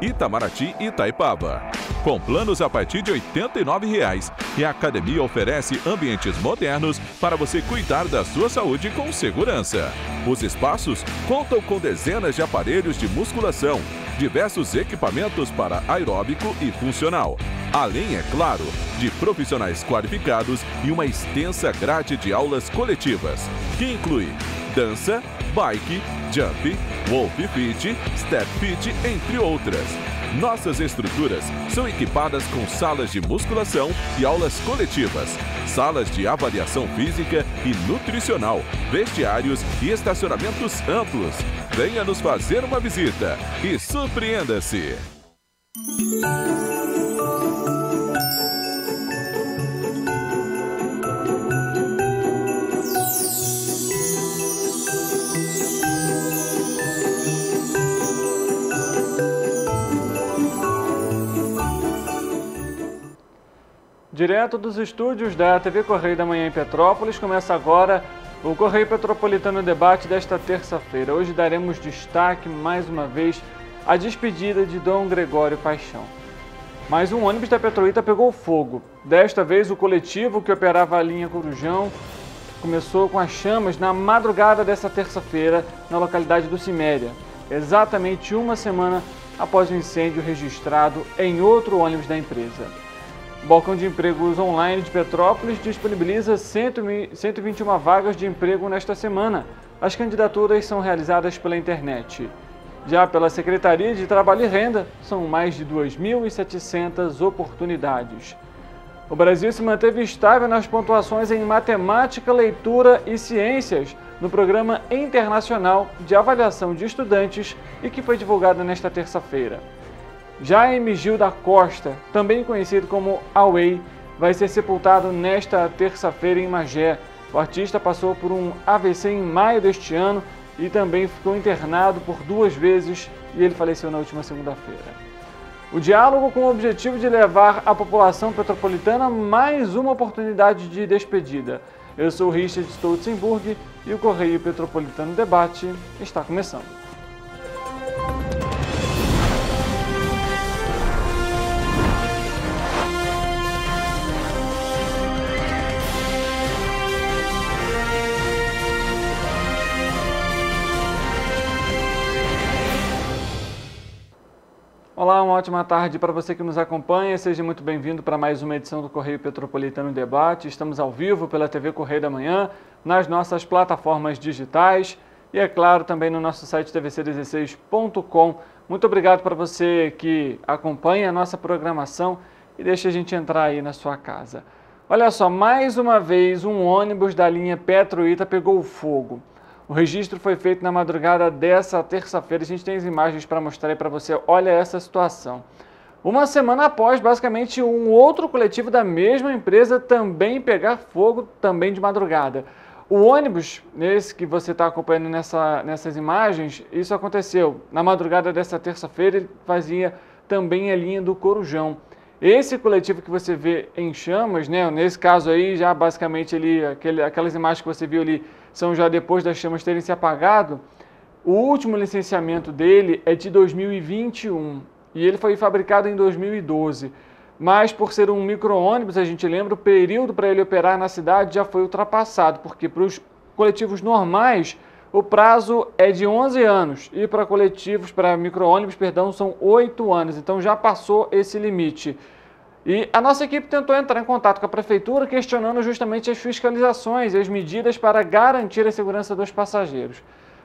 Itamaraty e Itaipava. Com planos a partir de R$ 89,00. E a academia oferece ambientes modernos para você cuidar da sua saúde com segurança. Os espaços contam com dezenas de aparelhos de musculação, diversos equipamentos para aeróbico e funcional. Além, é claro, de profissionais qualificados e uma extensa grade de aulas coletivas, que inclui dança, bike, jump, wolf fit, step fit, entre outras. Nossas estruturas são equipadas com salas de musculação e aulas coletivas, salas de avaliação física e nutricional, vestiários e estacionamentos amplos. Venha nos fazer uma visita e surpreenda-se! Direto dos estúdios da TV Correio da Manhã em Petrópolis, começa agora o Correio Petropolitano Debate desta terça-feira. Hoje daremos destaque, mais uma vez, à despedida de Dom Gregório Paixão. Mais um ônibus da Petroita pegou fogo. Desta vez, o coletivo que operava a linha Corujão começou com as chamas na madrugada desta terça-feira, na localidade do Ciméria, exatamente uma semana após o incêndio registrado em outro ônibus da empresa. O Balcão de Empregos Online de Petrópolis disponibiliza 121 vagas de emprego nesta semana. As candidaturas são realizadas pela internet. Já pela Secretaria de Trabalho e Renda, são mais de 2.700 oportunidades. O Brasil se manteve estável nas pontuações em matemática, leitura e ciências no Programa Internacional de Avaliação de Estudantes e que foi divulgado nesta terça-feira. Jaime Gil da Costa, também conhecido como Away, vai ser sepultado nesta terça-feira em Magé. O artista passou por um AVC em maio deste ano e também ficou internado por 2 vezes e ele faleceu na última segunda-feira. O diálogo com o objetivo de levar à população petropolitana mais uma oportunidade de despedida. Eu sou Richard Stolzenburg e o Correio Petropolitano Debate está começando. Olá, uma ótima tarde para você que nos acompanha. Seja muito bem-vindo para mais uma edição do Correio Petropolitano Debate. Estamos ao vivo pela TV Correio da Manhã, nas nossas plataformas digitais e, é claro, também no nosso site tvc16.com. Muito obrigado para você que acompanha a nossa programação e deixa a gente entrar aí na sua casa. Olha só, mais uma vez um ônibus da linha Petroita pegou fogo. O registro foi feito na madrugada dessa terça-feira. A gente tem as imagens para mostrar aí para você. Olha essa situação. Uma semana após, basicamente, um outro coletivo da mesma empresa também pegar fogo, também de madrugada. O ônibus, esse que você está acompanhando nessas imagens, isso aconteceu na madrugada dessa terça-feira. Ele fazia também a linha do Corujão. Esse coletivo que você vê em chamas, né? Nesse caso aí, já basicamente aquelas imagens que você viu ali são já depois das chamas terem se apagado. O último licenciamento dele é de 2021 e ele foi fabricado em 2012. Mas por ser um micro-ônibus, a gente lembra, o período para ele operar na cidade já foi ultrapassado, porque para os coletivos normais o prazo é de 11 anos e para micro-ônibus, são 8 anos, então já passou esse limite. E a nossa equipe tentou entrar em contato com a prefeitura questionando justamente as fiscalizações e as medidas para garantir a segurança dos passageiros.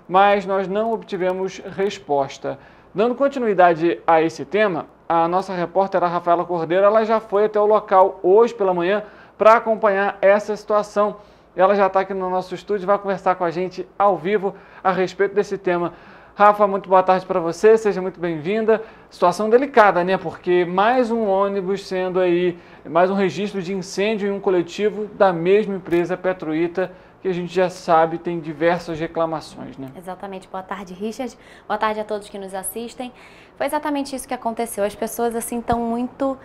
Mas nós não obtivemos resposta. Dando continuidade a esse tema, a nossa repórter, a Rafaela Cordeiro, ela já foi até o local hoje pela manhã para acompanhar essa situação. Ela já está aqui no nosso estúdio e vai conversar com a gente ao vivo a respeito desse tema. Rafa, muito boa tarde para você, seja muito bem-vinda. Situação delicada, né? Porque mais um ônibus sendo aí, mais um registro de incêndio em um coletivo da mesma empresa Petroita, que a gente já sabe tem diversas reclamações, né? Exatamente. Boa tarde, Richard. Boa tarde a todos que nos assistem. Foi exatamente isso que aconteceu. As pessoas, assim, estão muito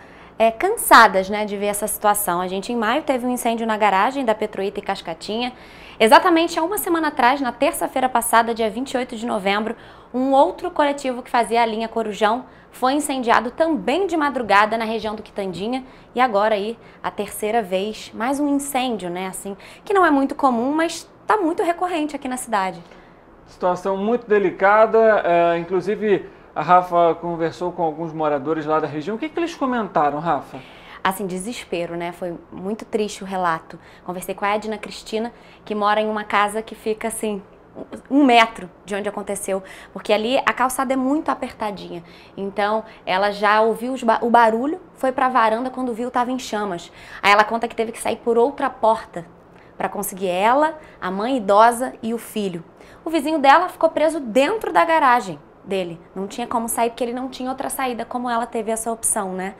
cansadas, né, de ver essa situação. A gente em maio teve um incêndio na garagem da Petroita e Cascatinha. Exatamente há uma semana atrás, na terça-feira passada, dia 28 de novembro, um outro coletivo que fazia a linha Corujão foi incendiado também de madrugada na região do Quitandinha. E agora aí, a terceira vez, mais um incêndio, né, assim, que não é muito comum, mas está muito recorrente aqui na cidade. Situação muito delicada, inclusive a Rafa conversou com alguns moradores lá da região. O que eles comentaram, Rafa? Assim, desespero, né? Foi muito triste o relato. Conversei com a Edna Cristina, que mora em uma casa que fica assim, 1 metro de onde aconteceu, porque ali a calçada é muito apertadinha. Então, ela já ouviu o barulho, foi para a varanda, quando viu estava em chamas. Aí ela conta que teve que sair por outra porta para conseguir ela, a mãe idosa e o filho. O vizinho dela ficou preso dentro da garagem dele. Não tinha como sair porque ele não tinha outra saída, como ela teve essa opção, né?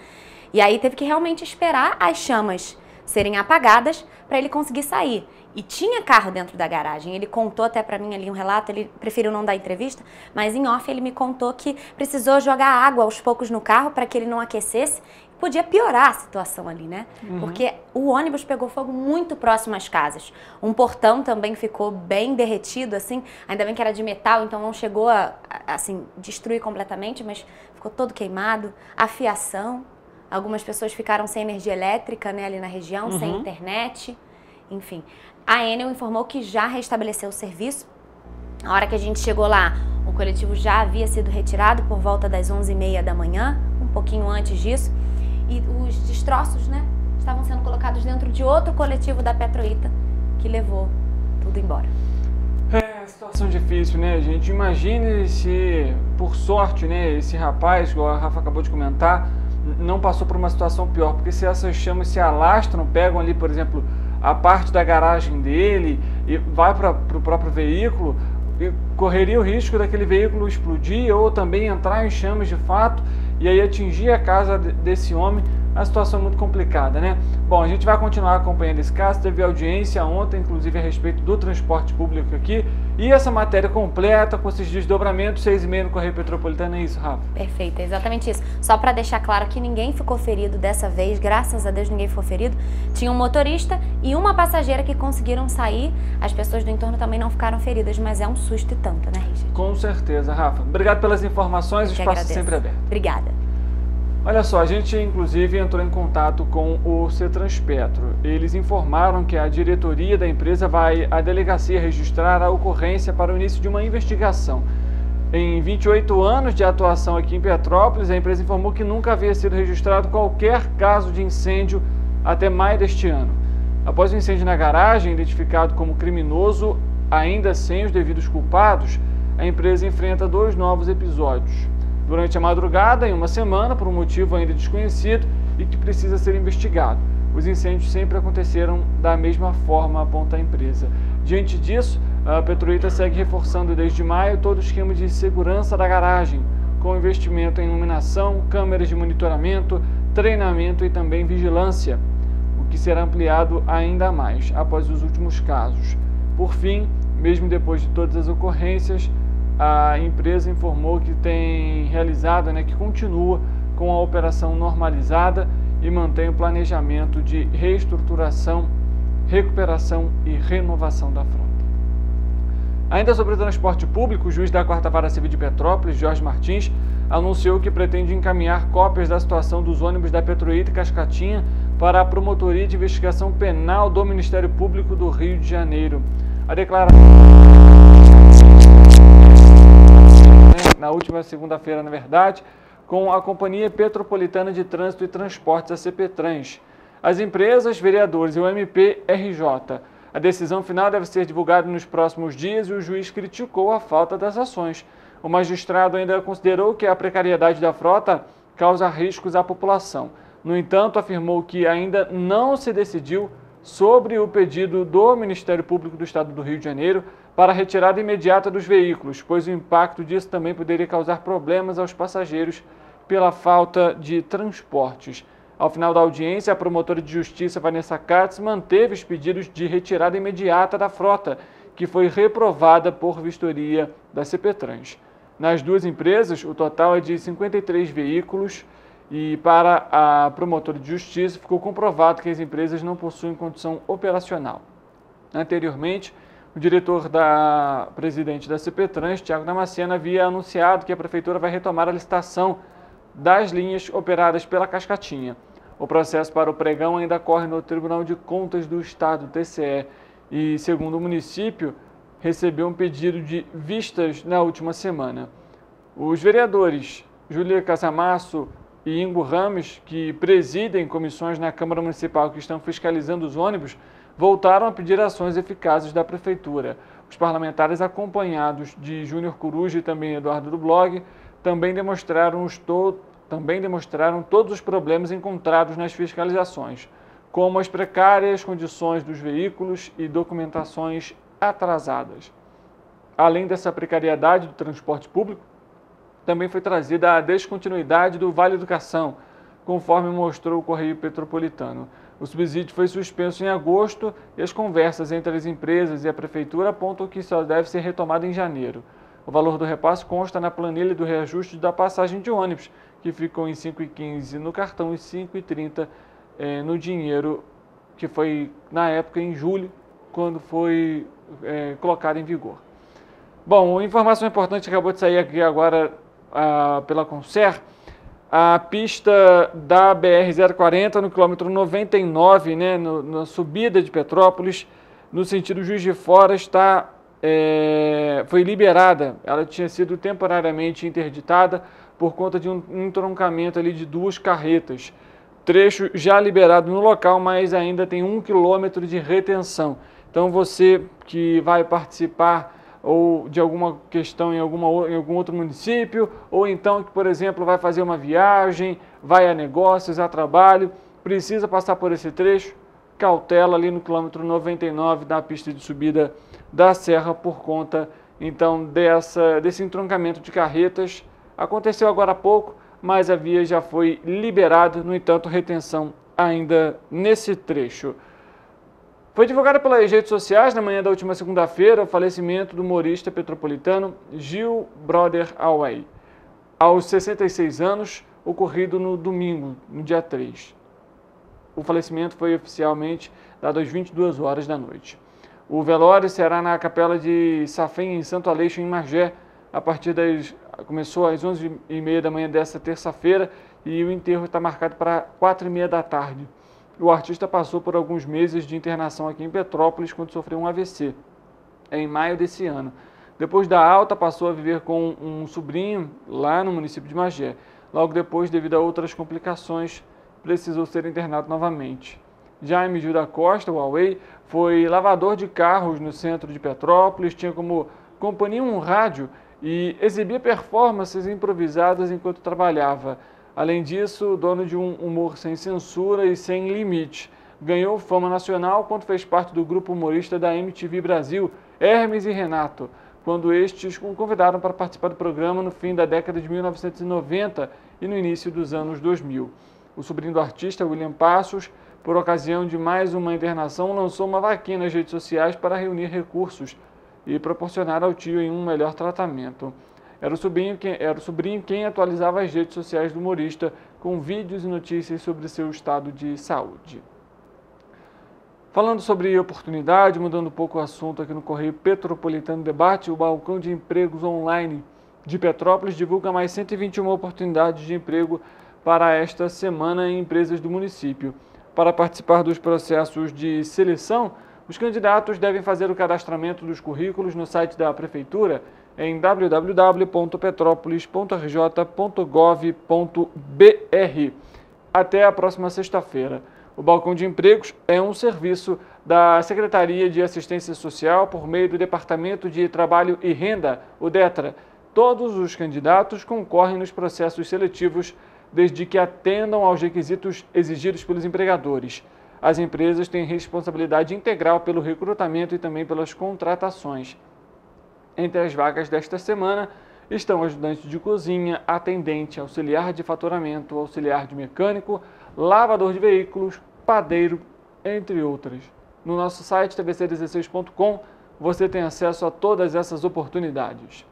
E aí teve que realmente esperar as chamas serem apagadas para ele conseguir sair. E tinha carro dentro da garagem. Ele contou até para mim ali um relato, ele preferiu não dar entrevista, mas em off ele me contou que precisou jogar água aos poucos no carro para que ele não aquecesse. Podia piorar a situação ali, né? Porque o ônibus pegou fogo muito próximo às casas. Um portão também ficou bem derretido, assim. Ainda bem que era de metal, então não chegou a assim, destruir completamente, mas ficou todo queimado. A fiação. Algumas pessoas ficaram sem energia elétrica, né, ali na região, sem internet, enfim. A Enel informou que já restabeleceu o serviço. Na hora que a gente chegou lá, o coletivo já havia sido retirado por volta das 11h30 da manhã, um pouquinho antes disso. E os destroços, né, estavam sendo colocados dentro de outro coletivo da Petroita, que levou tudo embora. Situação difícil, né, gente? Imagine se, por sorte, né, esse rapaz, igual a Rafa acabou de comentar, não passou por uma situação pior, porque se essas chamas se alastram, pegam ali, por exemplo, a parte da garagem dele e vai para o próprio veículo, e correria o risco daquele veículo explodir ou também entrar em chamas de fato e aí atingir a casa desse homem. A situação é muito complicada, né? Bom, a gente vai continuar acompanhando esse caso. Teve audiência ontem, inclusive, a respeito do transporte público aqui. E essa matéria completa, com esses desdobramentos, 6h30 no Correio Petropolitano, é isso, Rafa? Perfeito, é exatamente isso. Só para deixar claro que ninguém ficou ferido dessa vez, graças a Deus ninguém ficou ferido. Tinha um motorista e uma passageira que conseguiram sair. As pessoas do entorno também não ficaram feridas, mas é um susto e tanto, né, Richard? Com certeza, Rafa. Obrigado pelas informações, o espaço sempre aberto. Obrigada. Olha só, a gente inclusive entrou em contato com o Cetranspetro. Eles informaram que a diretoria da empresa vai à delegacia registrar a ocorrência para o início de uma investigação. Em 28 anos de atuação aqui em Petrópolis, a empresa informou que nunca havia sido registrado qualquer caso de incêndio até maio deste ano. Após o incêndio na garagem, identificado como criminoso, ainda sem os devidos culpados, a empresa enfrenta 2 novos episódios. Durante a madrugada, em uma semana, por um motivo ainda desconhecido e que precisa ser investigado. Os incêndios sempre aconteceram da mesma forma, aponta a empresa. Diante disso, a Petroita segue reforçando desde maio todo o esquema de segurança da garagem, com investimento em iluminação, câmeras de monitoramento, treinamento e também vigilância, o que será ampliado ainda mais após os últimos casos. Por fim, mesmo depois de todas as ocorrências, a empresa informou que tem realizado, que continua com a operação normalizada e mantém o planejamento de reestruturação, recuperação e renovação da frota. Ainda sobre o transporte público, o juiz da 4ª Vara Civil de Petrópolis, Jorge Martins, anunciou que pretende encaminhar cópias da situação dos ônibus da Petroita e Cascatinha para a Promotoria de Investigação Penal do Ministério Público do Rio de Janeiro. A declaração na última segunda-feira, na verdade, com a Companhia Petropolitana de Trânsito e Transportes, a CPTrans, as empresas, vereadores e o MPRJ. A decisão final deve ser divulgada nos próximos dias e o juiz criticou a falta das ações. O magistrado ainda considerou que a precariedade da frota causa riscos à população. No entanto, afirmou que ainda não se decidiu sobre o pedido do Ministério Público do Estado do Rio de Janeiro para a retirada imediata dos veículos, pois o impacto disso também poderia causar problemas aos passageiros pela falta de transportes. Ao final da audiência, a promotora de justiça Vanessa Katz manteve os pedidos de retirada imediata da frota, que foi reprovada por vistoria da CPTrans. Nas duas empresas, o total é de 53 veículos E para a promotora de justiça, ficou comprovado que as empresas não possuem condição operacional. Anteriormente, o diretor presidente da CPTrans, Thiago Damasceno, havia anunciado que a prefeitura vai retomar a licitação das linhas operadas pela Cascatinha. O processo para o pregão ainda corre no Tribunal de Contas do Estado, TCE, e, segundo o município, recebeu um pedido de vistas na última semana. Os vereadores Júlia Casamasso e Ingo Ramos, que presidem comissões na Câmara Municipal que estão fiscalizando os ônibus, voltaram a pedir ações eficazes da Prefeitura. Os parlamentares, acompanhados de Júnior Coruja e também Eduardo do Blog, também demonstraram todos os problemas encontrados nas fiscalizações, como as precárias condições dos veículos e documentações atrasadas. Além dessa precariedade do transporte público, também foi trazida a descontinuidade do Vale Educação, conforme mostrou o Correio Petropolitano. O subsídio foi suspenso em agosto e as conversas entre as empresas e a Prefeitura apontam que só deve ser retomado em janeiro. O valor do repasse consta na planilha do reajuste da passagem de ônibus, que ficou em R$ 5,15 no cartão e R$ 5,30 no dinheiro, que foi, na época, em julho, quando foi colocado em vigor. Bom, informação importante que acabou de sair aqui agora pela Concer. A pista da BR-040 no quilômetro 99, né, na subida de Petrópolis, no sentido Juiz de Fora, foi liberada. Ela tinha sido temporariamente interditada por conta de um entroncamento ali de 2 carretas. Trecho já liberado no local, mas ainda tem 1 quilômetro de retenção. Então você que vai participar ou de alguma questão em algum outro município, ou então que, por exemplo, vai fazer uma viagem, vai a negócios, a trabalho, precisa passar por esse trecho, cautela ali no quilômetro 99 da pista de subida da Serra por conta, então, desse entroncamento de carretas. Aconteceu agora há pouco, mas a via já foi liberada, no entanto, retenção ainda nesse trecho. Foi divulgado pelas redes sociais na manhã da última segunda-feira o falecimento do humorista petropolitano Gil Brother Away, aos 66 anos, ocorrido no domingo, no dia 3. O falecimento foi oficialmente dado às 22 horas da noite. O velório será na Capela de Safém, em Santo Aleixo, em Magé, começou às 11h30 da manhã desta terça-feira e o enterro está marcado para 4h30 da tarde. O artista passou por alguns meses de internação aqui em Petrópolis quando sofreu um AVC, em maio desse ano. Depois da alta, passou a viver com um sobrinho lá no município de Magé. Logo depois, devido a outras complicações, precisou ser internado novamente. Jaime Gil da Costa, o Away, foi lavador de carros no centro de Petrópolis, tinha como companhia um rádio e exibia performances improvisadas enquanto trabalhava. Além disso, dono de um humor sem censura e sem limite. Ganhou fama nacional quando fez parte do grupo humorista da MTV Brasil, Hermes e Renato, quando estes o convidaram para participar do programa no fim da década de 1990 e no início dos anos 2000. O sobrinho do artista, William Passos, por ocasião de mais uma internação, lançou uma vaquinha nas redes sociais para reunir recursos e proporcionar ao tio um melhor tratamento. Era o sobrinho quem atualizava as redes sociais do humorista com vídeos e notícias sobre seu estado de saúde. Falando sobre oportunidade, mudando um pouco o assunto aqui no Correio Petropolitano Debate, o Balcão de Empregos Online de Petrópolis divulga mais 121 oportunidades de emprego para esta semana em empresas do município. Para participar dos processos de seleção, os candidatos devem fazer o cadastramento dos currículos no site da Prefeitura em www.petropolis.rj.gov.br até a próxima sexta-feira. O Balcão de Empregos é um serviço da Secretaria de Assistência Social por meio do Departamento de Trabalho e Renda, o DETRA. Todos os candidatos concorrem nos processos seletivos desde que atendam aos requisitos exigidos pelos empregadores. As empresas têm responsabilidade integral pelo recrutamento e também pelas contratações. Entre as vagas desta semana estão ajudante de cozinha, atendente, auxiliar de faturamento, auxiliar de mecânico, lavador de veículos, padeiro, entre outras. No nosso site tvc16.com você tem acesso a todas essas oportunidades.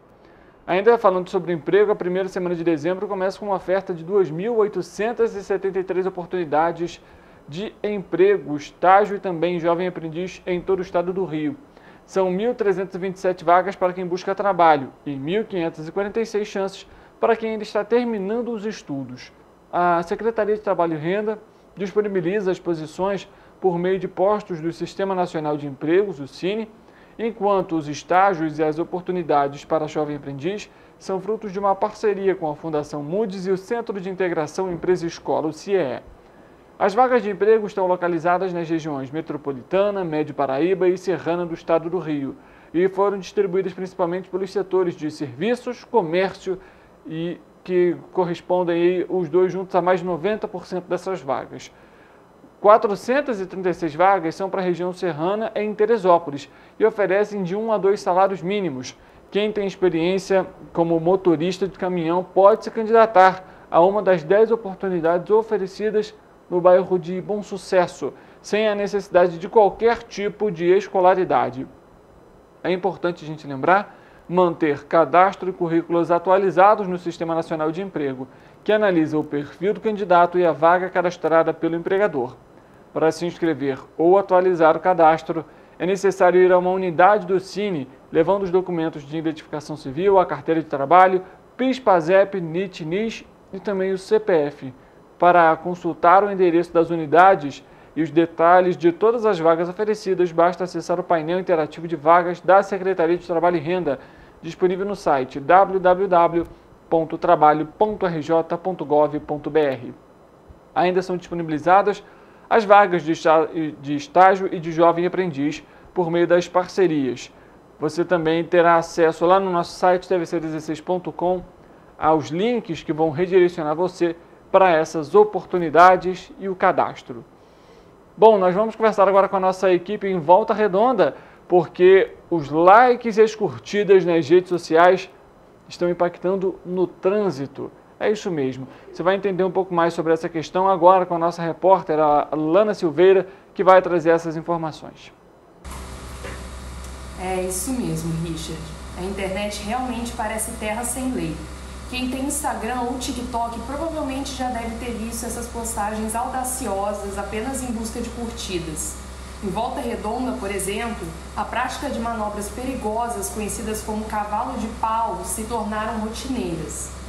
Ainda falando sobre emprego, a primeira semana de dezembro começa com uma oferta de 2.873 oportunidades de emprego, estágio e também jovem aprendiz em todo o estado do Rio. São 1.327 vagas para quem busca trabalho e 1.546 chances para quem ainda está terminando os estudos. A Secretaria de Trabalho e Renda disponibiliza as posições por meio de postos do Sistema Nacional de Empregos, o SINE, enquanto os estágios e as oportunidades para jovem aprendiz são frutos de uma parceria com a Fundação Moody's e o Centro de Integração Empresa-Escola, o CIEE. As vagas de emprego estão localizadas nas regiões Metropolitana, Médio Paraíba e Serrana do estado do Rio e foram distribuídas principalmente pelos setores de serviços, comércio e que correspondem aí, os dois juntos a mais de 90% dessas vagas. 436 vagas são para a região serrana em Teresópolis e oferecem de 1 a 2 salários mínimos. Quem tem experiência como motorista de caminhão pode se candidatar a uma das 10 oportunidades oferecidas no bairro de Bom Sucesso, sem a necessidade de qualquer tipo de escolaridade. É importante a gente lembrar, manter cadastro e currículos atualizados no Sistema Nacional de Emprego, que analisa o perfil do candidato e a vaga cadastrada pelo empregador. Para se inscrever ou atualizar o cadastro, é necessário ir a uma unidade do SINE, levando os documentos de identificação civil, a carteira de trabalho, PIS, PASEP, NIT, NIS e também o CPF. Para consultar o endereço das unidades e os detalhes de todas as vagas oferecidas, basta acessar o painel interativo de vagas da Secretaria de Trabalho e Renda, disponível no site www.trabalho.rj.gov.br. Ainda são disponibilizadas as vagas de estágio e de jovem aprendiz por meio das parcerias. Você também terá acesso lá no nosso site tvc16.com aos links que vão redirecionar você para essas oportunidades e o cadastro. Bom, nós vamos conversar agora com a nossa equipe em Volta Redonda, porque os likes e as curtidas nas redes sociais estão impactando no trânsito. É isso mesmo. Você vai entender um pouco mais sobre essa questão agora com a nossa repórter, a Lana Silveira, que vai trazer essas informações. É isso mesmo, Richard. A internet realmente parece terra sem lei. Quem tem Instagram ou TikTok provavelmente já deve ter visto essas postagens audaciosas apenas em busca de curtidas. Em Volta Redonda, por exemplo, a prática de manobras perigosas conhecidas como cavalo de pau se tornaram rotineiras.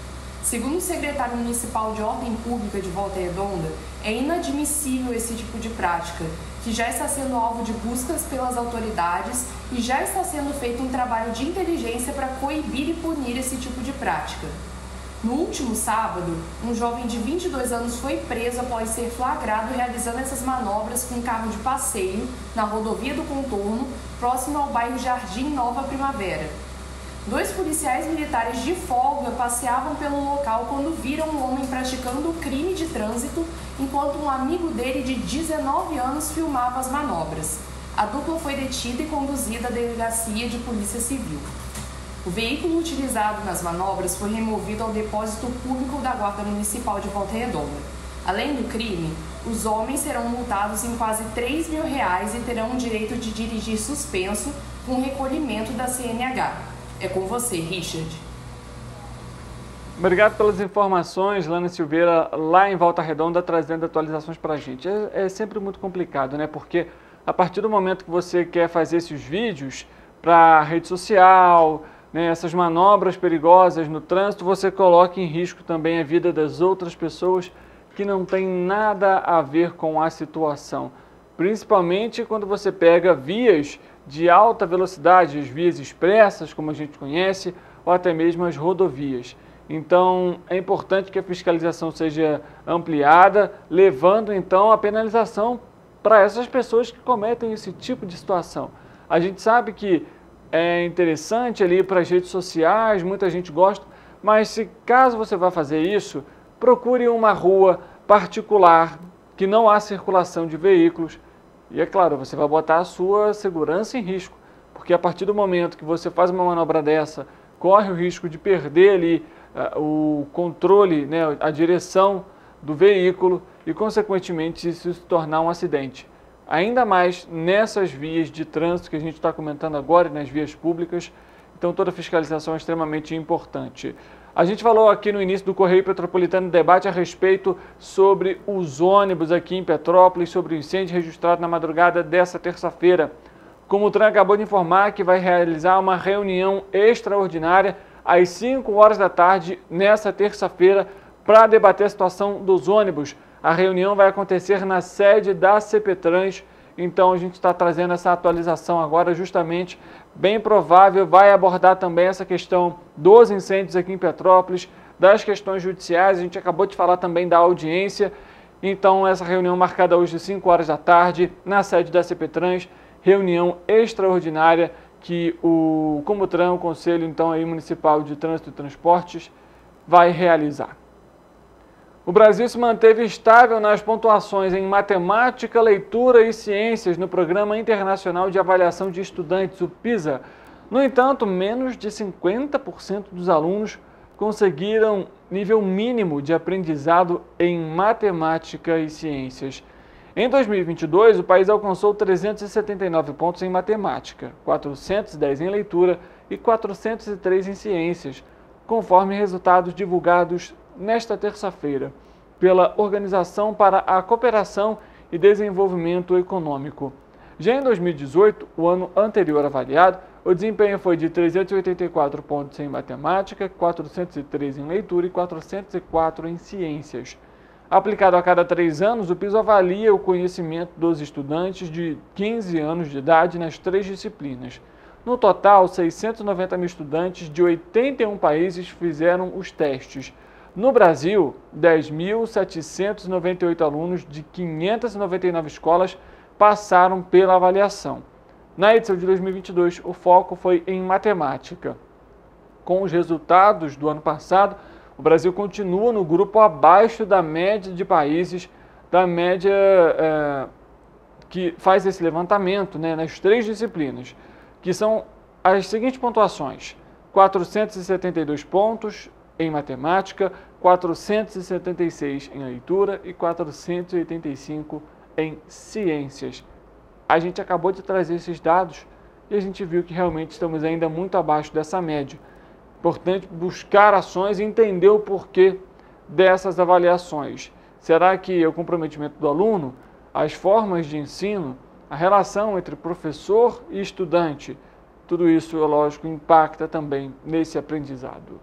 Segundo o secretário municipal de Ordem Pública de Volta Redonda, é inadmissível esse tipo de prática, que já está sendo alvo de buscas pelas autoridades e já está sendo feito um trabalho de inteligência para coibir e punir esse tipo de prática. No último sábado, um jovem de 22 anos foi preso após ser flagrado realizando essas manobras com um carro de passeio na rodovia do Contorno, próximo ao bairro Jardim Nova Primavera. 2 policiais militares de folga passeavam pelo local quando viram um homem praticando o crime de trânsito, enquanto um amigo dele de 19 anos filmava as manobras. A dupla foi detida e conduzida à delegacia de polícia civil. O veículo utilizado nas manobras foi removido ao depósito público da Guarda Municipal de Volta Redonda. Além do crime, os homens serão multados em quase R$3.000 e terão o direito de dirigir suspenso com recolhimento da CNH. É com você, Richard. Obrigado pelas informações, Lana Silveira, lá em Volta Redonda, trazendo atualizações para a gente. É sempre muito complicado, né? Porque a partir do momento que você quer fazer esses vídeos para a rede social, né, essas manobras perigosas no trânsito, você coloca em risco também a vida das outras pessoas que não tem nada a ver com a situação. Principalmente quando você pega vias de alta velocidade, as vias expressas, como a gente conhece, ou até mesmo as rodovias. Então, é importante que a fiscalização seja ampliada, levando então a penalização para essas pessoas que cometem esse tipo de situação. A gente sabe que é interessante ali para as redes sociais, muita gente gosta, mas se caso você vá fazer isso, procure uma rua particular, que não há circulação de veículos. E é claro, você vai botar a sua segurança em risco, porque a partir do momento que você faz uma manobra dessa, corre o risco de perder ali o controle, né, a direção do veículo e, consequentemente, isso se tornar um acidente. Ainda mais nessas vias de trânsito que a gente está comentando agora, nas vias públicas. então toda fiscalização é extremamente importante. A gente falou aqui no início do Correio Petropolitano Debate a respeito sobre os ônibus aqui em Petrópolis, sobre o incêndio registrado na madrugada dessa terça-feira. O Comutran acabou de informar que vai realizar uma reunião extraordinária às 5 horas da tarde nessa terça-feira para debater a situação dos ônibus. A reunião vai acontecer na sede da CPTrans, então a gente está trazendo essa atualização agora justamente. Bem provável vai abordar também essa questão dos incêndios aqui em Petrópolis, das questões judiciais, a gente acabou de falar também da audiência. Então essa reunião marcada hoje às 5 horas da tarde na sede da CPTrans, reunião extraordinária que o Comutran, o Conselho então, aí, Municipal de Trânsito e Transportes, vai realizar. O Brasil se manteve estável nas pontuações em matemática, leitura e ciências no Programa Internacional de Avaliação de Estudantes, o PISA. No entanto, menos de 50% dos alunos conseguiram nível mínimo de aprendizado em matemática e ciências. Em 2022, o país alcançou 379 pontos em matemática, 410 em leitura e 403 em ciências, conforme resultados divulgados nesta terça-feira pela Organização para a Cooperação e Desenvolvimento Econômico. Já em 2018, o ano anterior avaliado, o desempenho foi de 384 pontos em matemática, 403 em leitura e 404 em ciências. Aplicado a cada 3 anos, o PISA avalia o conhecimento dos estudantes de 15 anos de idade nas 3 disciplinas. No total, 690 mil estudantes de 81 países fizeram os testes. No Brasil, 10.798 alunos de 599 escolas passaram pela avaliação. Na edição de 2022, o foco foi em matemática. Com os resultados do ano passado, o Brasil continua no grupo abaixo da média de países, da média que faz esse levantamento, né, nas 3 disciplinas, que são as seguintes pontuações: 472 pontos em matemática, 476 em leitura e 485 em ciências. A gente acabou de trazer esses dados e a gente viu que realmente estamos ainda muito abaixo dessa média. Importante buscar ações e entender o porquê dessas avaliações. Será que é o comprometimento do aluno, as formas de ensino, a relação entre professor e estudante? Tudo isso, é lógico, impacta também nesse aprendizado.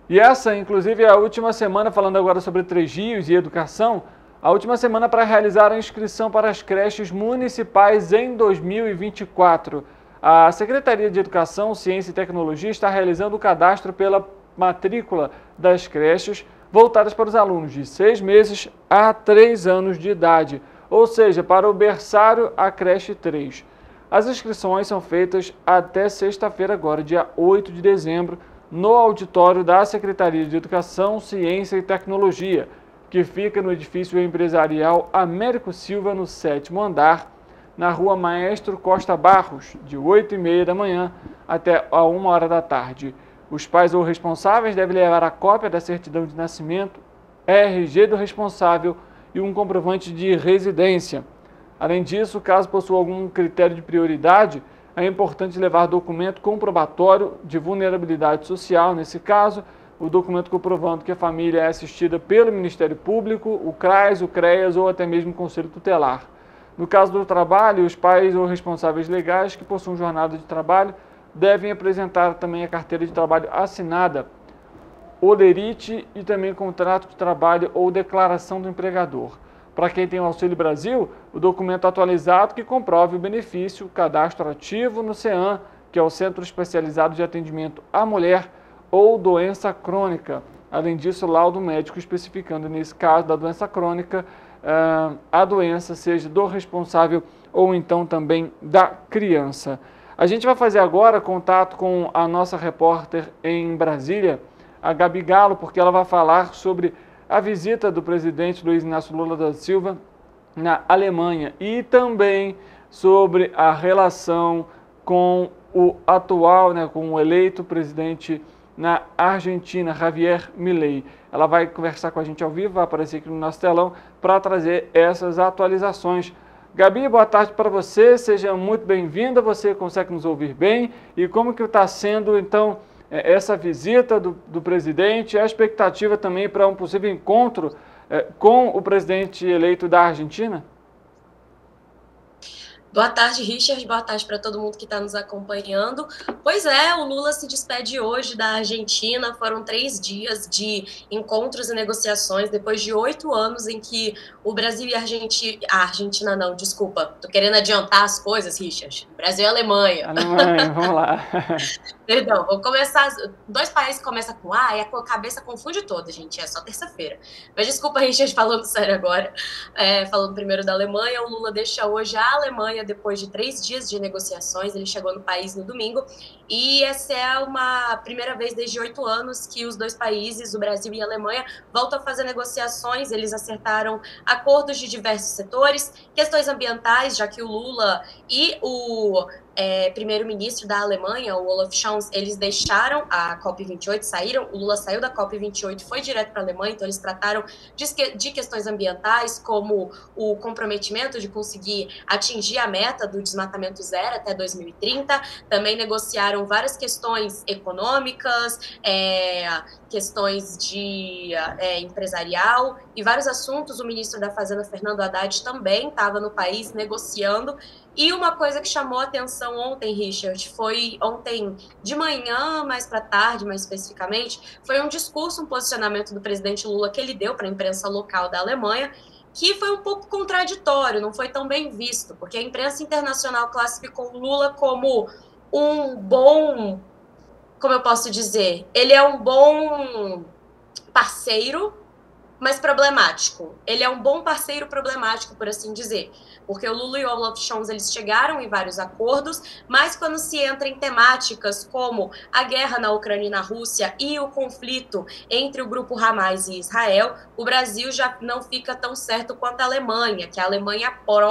E essa, inclusive, é a última semana, falando agora sobre 3 Rios e educação, a última semana para realizar a inscrição para as creches municipais em 2024. A Secretaria de Educação, Ciência e Tecnologia está realizando o cadastro pela matrícula das creches voltadas para os alunos de 6 meses a 3 anos de idade, ou seja, para o berçário a creche 3. As inscrições são feitas até sexta-feira, agora, dia 8 de dezembro, no auditório da Secretaria de Educação, Ciência e Tecnologia, que fica no edifício empresarial Américo Silva, no 7º andar, na rua Maestro Costa Barros, de 8h30 da manhã até a 1 hora da tarde. Os pais ou responsáveis devem levar a cópia da certidão de nascimento, RG do responsável e um comprovante de residência. Além disso, caso possua algum critério de prioridade, é importante levar documento comprobatório de vulnerabilidade social, nesse caso, o documento comprovando que a família é assistida pelo Ministério Público, o CRAS, o CREAS ou até mesmo o Conselho Tutelar. No caso do trabalho, os pais ou responsáveis legais que possuam jornada de trabalho devem apresentar também a carteira de trabalho assinada, olerite e também contrato de trabalho ou declaração do empregador. Para quem tem o Auxílio Brasil, o documento atualizado que comprove o benefício, o cadastro ativo no CEAM, que é o Centro Especializado de Atendimento à Mulher, ou doença crônica. Além disso, laudo médico especificando, nesse caso da doença crônica, a doença seja do responsável ou então também da criança. A gente vai fazer agora contato com a nossa repórter em Brasília, a Gabi Galo, porque ela vai falar sobre a visita do presidente Luiz Inácio Lula da Silva na Alemanha e também sobre a relação com o atual, com o eleito presidente na Argentina, Javier Milei. Ela vai conversar com a gente ao vivo, vai aparecer aqui no nosso telão para trazer essas atualizações. Gabi, boa tarde para você, seja muito bem-vinda, você consegue nos ouvir bem? E como que está sendo, então, essa visita do presidente, a expectativa também para um possível encontro com o presidente eleito da Argentina? Boa tarde, Richard. Boa tarde para todo mundo que está nos acompanhando. Pois é, o Lula se despede hoje da Argentina. Foram 3 dias de encontros e negociações, depois de 8 anos em que o Brasil e a Argentina não, desculpa. Tô querendo adiantar as coisas, Richard. Brasil e Alemanha. Alemanha, vamos lá. Perdão, vou começar. 2 países que começam com A e a cabeça confunde toda, gente. É só terça-feira. Mas desculpa, Richard, falando sério agora. Falando primeiro da Alemanha, o Lula deixa hoje a Alemanha depois de 3 dias de negociações. Ele chegou no país no domingo. E essa é uma primeira vez desde 8 anos que os 2 países, o Brasil e a Alemanha, voltam a fazer negociações. Eles acertaram acordos de diversos setores, questões ambientais, já que o Lula e o primeiro-ministro da Alemanha, o Olaf Scholz, eles deixaram a COP28, saíram, o Lula saiu da COP28, foi direto para a Alemanha, então eles trataram de questões ambientais, como o comprometimento de conseguir atingir a meta do desmatamento zero até 2030, também negociaram várias questões econômicas, questões de empresarial e vários assuntos. O ministro da Fazenda, Fernando Haddad, também estava no país negociando. E uma coisa que chamou a atenção ontem, Richard, foi ontem de manhã, mais para tarde, mais especificamente, foi um discurso, um posicionamento do presidente Lula que ele deu para a imprensa local da Alemanha, que foi um pouco contraditório, não foi tão bem visto, porque a imprensa internacional classificou o Lula como um bom, como eu posso dizer, ele é um bom parceiro, mas problemático. Ele é um bom parceiro problemático, por assim dizer, porque o Lula e o Olaf Scholz, eles chegaram em vários acordos, mas quando se entra em temáticas como a guerra na Ucrânia e na Rússia e o conflito entre o grupo Hamas e Israel, o Brasil já não fica tão certo quanto a Alemanha, que a Alemanha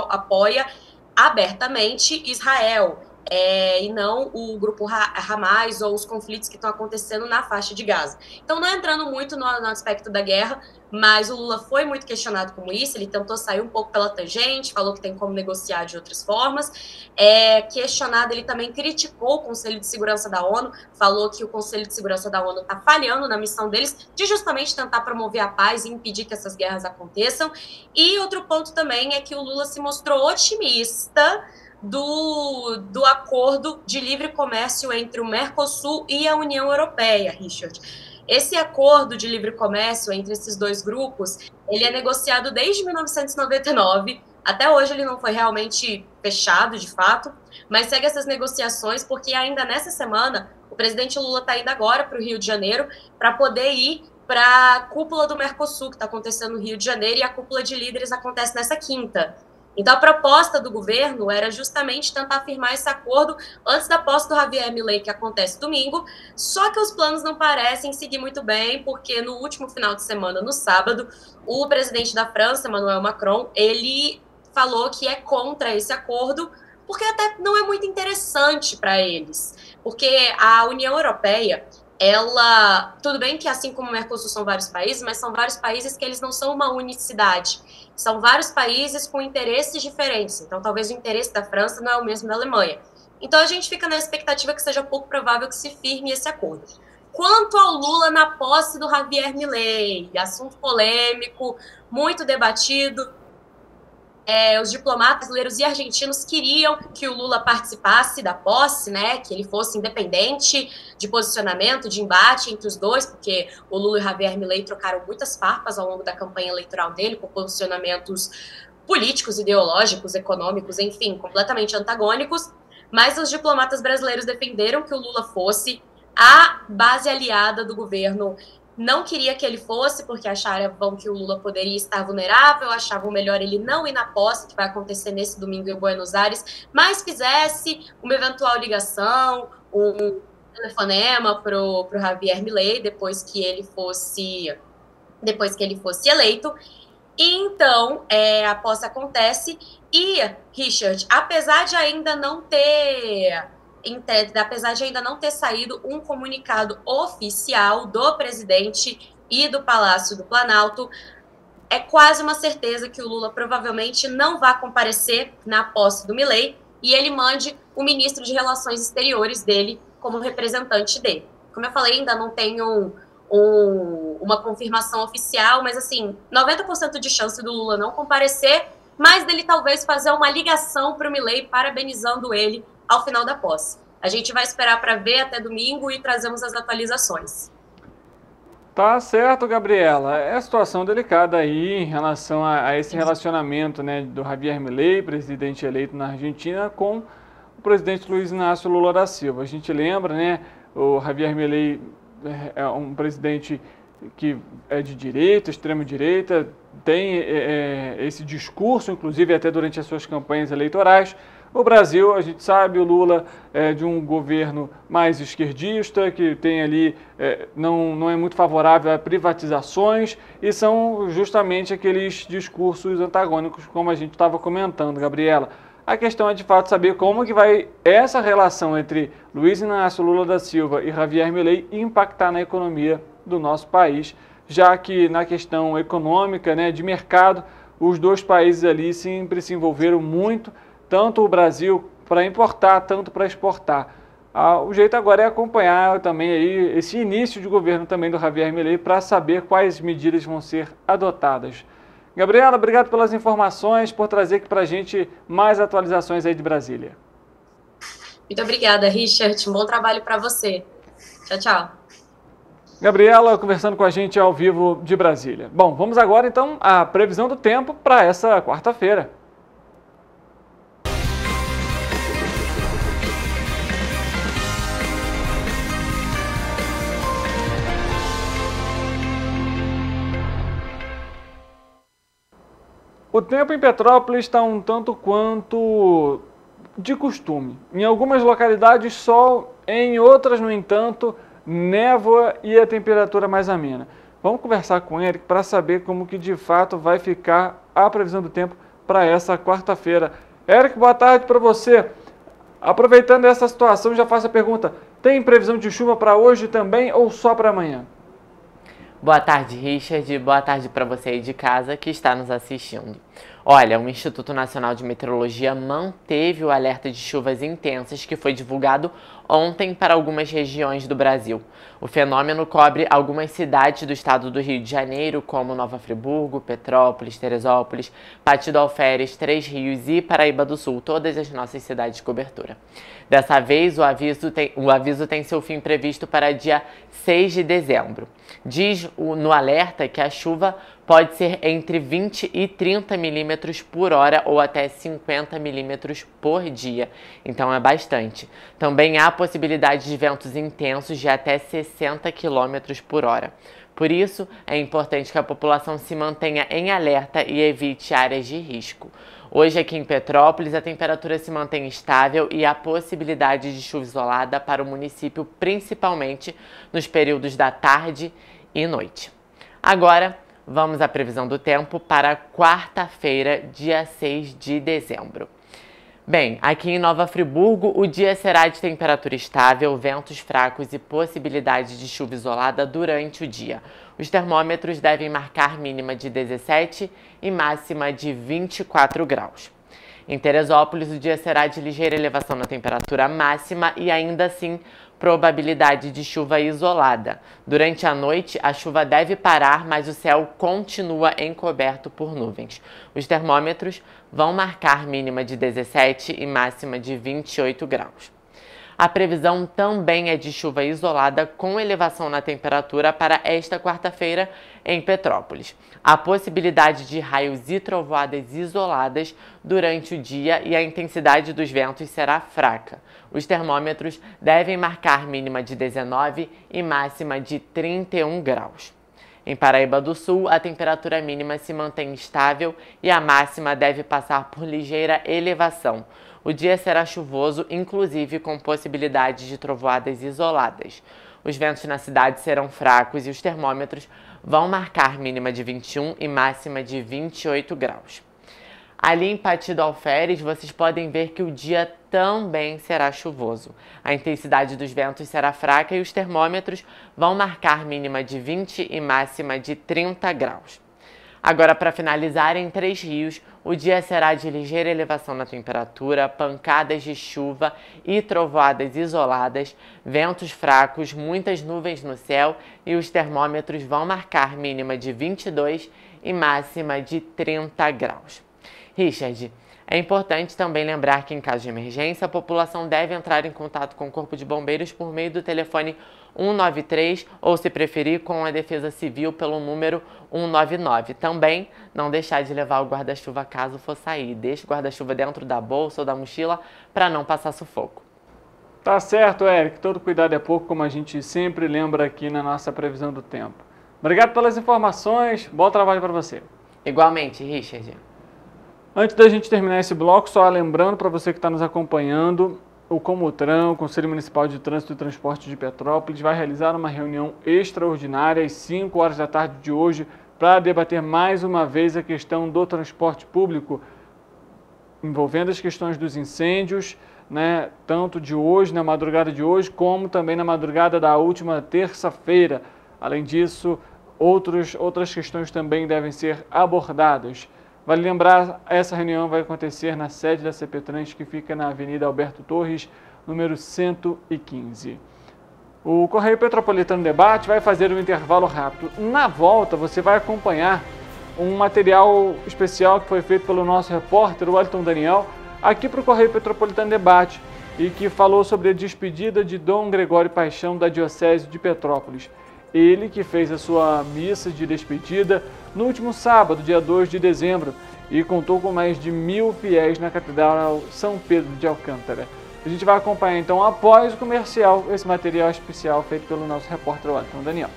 apoia abertamente Israel, e não o grupo Hamas ou os conflitos que estão acontecendo na faixa de Gaza. Então, não entrando muito no aspecto da guerra, mas o Lula foi muito questionado como isso, ele tentou sair um pouco pela tangente, falou que tem como negociar de outras formas. Questionado, ele também criticou o Conselho de Segurança da ONU, falou que o Conselho de Segurança da ONU está falhando na missão deles de justamente tentar promover a paz e impedir que essas guerras aconteçam. E outro ponto também é que o Lula se mostrou otimista do acordo de livre comércio entre o Mercosul e a União Europeia, Richard. Esse acordo de livre comércio entre esses 2 grupos, ele é negociado desde 1999, até hoje ele não foi realmente fechado, de fato, mas segue essas negociações porque ainda nessa semana o presidente Lula está indo agora para o Rio de Janeiro para poder ir para a cúpula do Mercosul, que está acontecendo no Rio de Janeiro, e a cúpula de líderes acontece nessa quinta. Então, a proposta do governo era justamente tentar firmar esse acordo antes da posse do Javier Milei, que acontece domingo, só que os planos não parecem seguir muito bem, porque no último final de semana, no sábado, o presidente da França, Emmanuel Macron, ele falou que é contra esse acordo, porque até não é muito interessante para eles, porque a União Europeia, ela, tudo bem que assim como o Mercosul são vários países, mas são vários países que eles não são uma unicidade, são vários países com interesses diferentes, então talvez o interesse da França não é o mesmo da Alemanha. Então a gente fica na expectativa que seja pouco provável que se firme esse acordo. Quanto ao Lula na posse do Javier Milei, assunto polêmico, muito debatido, os diplomatas brasileiros e argentinos queriam que o Lula participasse da posse, né, que ele fosse independente de posicionamento, de embate entre os dois, porque o Lula e o Javier Milei trocaram muitas farpas ao longo da campanha eleitoral dele, com posicionamentos políticos, ideológicos, econômicos, enfim, completamente antagônicos, mas os diplomatas brasileiros defenderam que o Lula fosse. A base aliada do governo não queria que ele fosse, porque achavam que o Lula poderia estar vulnerável, achavam melhor ele não ir na posse, que vai acontecer nesse domingo em Buenos Aires, mas fizesse uma eventual ligação, um telefonema para o Javier Milei, depois que ele fosse eleito. E então, a posse acontece, e, Richard, apesar de ainda não ter saído um comunicado oficial do presidente e do Palácio do Planalto, é quase uma certeza que o Lula provavelmente não vai comparecer na posse do Milei e ele mande o ministro de Relações Exteriores dele como representante dele. Como eu falei, ainda não tenho uma confirmação oficial, mas assim, 90% de chance do Lula não comparecer, mas dele talvez fazer uma ligação para o Milei parabenizando ele ao final da posse. A gente vai esperar para ver até domingo e trazemos as atualizações. Tá certo, Gabriela. É situação delicada aí em relação a esse relacionamento, né, do Javier Milei, presidente eleito na Argentina, com o presidente Luiz Inácio Lula da Silva. A gente lembra, né, o Javier Milei é um presidente que é de direita, extrema-direita, tem esse discurso, inclusive até durante as suas campanhas eleitorais. O Brasil, a gente sabe, o Lula é de um governo mais esquerdista, que tem ali, não é muito favorável a privatizações, e são justamente aqueles discursos antagônicos, como a gente estava comentando, Gabriela. A questão é, de fato, saber como que vai essa relação entre Luiz Inácio Lula da Silva e Javier Milei impactar na economia do nosso país, já que na questão econômica, né, de mercado, os dois países ali sempre se envolveram muito, tanto o Brasil para importar, tanto para exportar. O jeito agora é acompanhar também aí esse início de governo também do Javier Milei para saber quais medidas vão ser adotadas. Gabriela, obrigado pelas informações, por trazer aqui para a gente mais atualizações aí de Brasília. Muito obrigada, Richard. Um bom trabalho para você. Tchau, tchau. Gabriela conversando com a gente ao vivo de Brasília. Bom, vamos agora então à previsão do tempo para essa quarta-feira. O tempo em Petrópolis está um tanto quanto de costume. Em algumas localidades, sol, em outras, no entanto, névoa e a temperatura mais amena. Vamos conversar com o Eric para saber como que de fato vai ficar a previsão do tempo para essa quarta-feira. Eric, boa tarde para você. Aproveitando essa situação, já faço a pergunta: tem previsão de chuva para hoje também ou só para amanhã? Boa tarde, Richard. Boa tarde para você aí de casa que está nos assistindo. Olha, o Instituto Nacional de Meteorologia manteve o alerta de chuvas intensas que foi divulgado ontem para algumas regiões do Brasil. O fenômeno cobre algumas cidades do estado do Rio de Janeiro, como Nova Friburgo, Petrópolis, Teresópolis, Partido Alferes, Três Rios e Paraíba do Sul, todas as nossas cidades de cobertura. Dessa vez, o aviso tem seu fim previsto para dia 6 de dezembro. Diz no alerta que a chuva pode ser entre 20 e 30 milímetros por hora ou até 50 milímetros por dia, então é bastante. Também há possibilidade de ventos intensos de até 60 quilômetros por hora. Por isso, é importante que a população se mantenha em alerta e evite áreas de risco. Hoje aqui em Petrópolis, a temperatura se mantém estável e há possibilidade de chuva isolada para o município, principalmente nos períodos da tarde e noite. Agora, vamos à previsão do tempo para quarta-feira, dia 6 de dezembro. Bem, aqui em Nova Friburgo, o dia será de temperatura estável, ventos fracos e possibilidade de chuva isolada durante o dia. Os termômetros devem marcar mínima de 17 e máxima de 24 graus. Em Teresópolis, o dia será de ligeira elevação na temperatura máxima e ainda assim probabilidade de chuva isolada. Durante a noite, a chuva deve parar, mas o céu continua encoberto por nuvens. Os termômetros vão marcar mínima de 17 e máxima de 28 graus. A previsão também é de chuva isolada com elevação na temperatura para esta quarta-feira em Petrópolis. Há possibilidade de raios e trovoadas isoladas durante o dia e a intensidade dos ventos será fraca. Os termômetros devem marcar mínima de 19 e máxima de 31 graus. Em Paraíba do Sul, a temperatura mínima se mantém estável e a máxima deve passar por ligeira elevação. O dia será chuvoso, inclusive com possibilidade de trovoadas isoladas. Os ventos na cidade serão fracos e os termômetros vão marcar mínima de 21 e máxima de 28 graus. Ali em Partido Alferes, vocês podem ver que o dia também será chuvoso. A intensidade dos ventos será fraca e os termômetros vão marcar mínima de 20 e máxima de 30 graus. Agora, para finalizar, em Três Rios, o dia será de ligeira elevação na temperatura, pancadas de chuva e trovoadas isoladas, ventos fracos, muitas nuvens no céu e os termômetros vão marcar mínima de 22 e máxima de 30 graus. Richard, é importante também lembrar que, em caso de emergência, a população deve entrar em contato com o Corpo de Bombeiros por meio do telefone 193 ou, se preferir, com a Defesa Civil pelo número 199. Também não deixar de levar o guarda-chuva caso for sair. Deixe o guarda-chuva dentro da bolsa ou da mochila para não passar sufoco. Tá certo, Eric. Todo cuidado é pouco, como a gente sempre lembra aqui na nossa previsão do tempo. Obrigado pelas informações. Bom trabalho para você. Igualmente, Richard. Antes da gente terminar esse bloco, só lembrando para você que está nos acompanhando, o Comutran, o Conselho Municipal de Trânsito e Transporte de Petrópolis, vai realizar uma reunião extraordinária às 5 horas da tarde de hoje para debater mais uma vez a questão do transporte público, envolvendo as questões dos incêndios, né, tanto de hoje, na madrugada de hoje, como também na madrugada da última terça-feira. Além disso, outras questões também devem ser abordadas. Vale lembrar, essa reunião vai acontecer na sede da CPTrans, que fica na Avenida Alberto Torres, número 115. O Correio Petropolitano Debate vai fazer um intervalo rápido. Na volta, você vai acompanhar um material especial que foi feito pelo nosso repórter, o Wellington Daniel, aqui para o Correio Petropolitano Debate, e que falou sobre a despedida de Dom Gregório Paixão da Diocese de Petrópolis. Ele que fez a sua missa de despedida no último sábado, dia 2 de dezembro, e contou com mais de 1.000 fiéis na Catedral São Pedro de Alcântara. A gente vai acompanhar então, após o comercial, esse material especial feito pelo nosso repórter Wellington Daniel.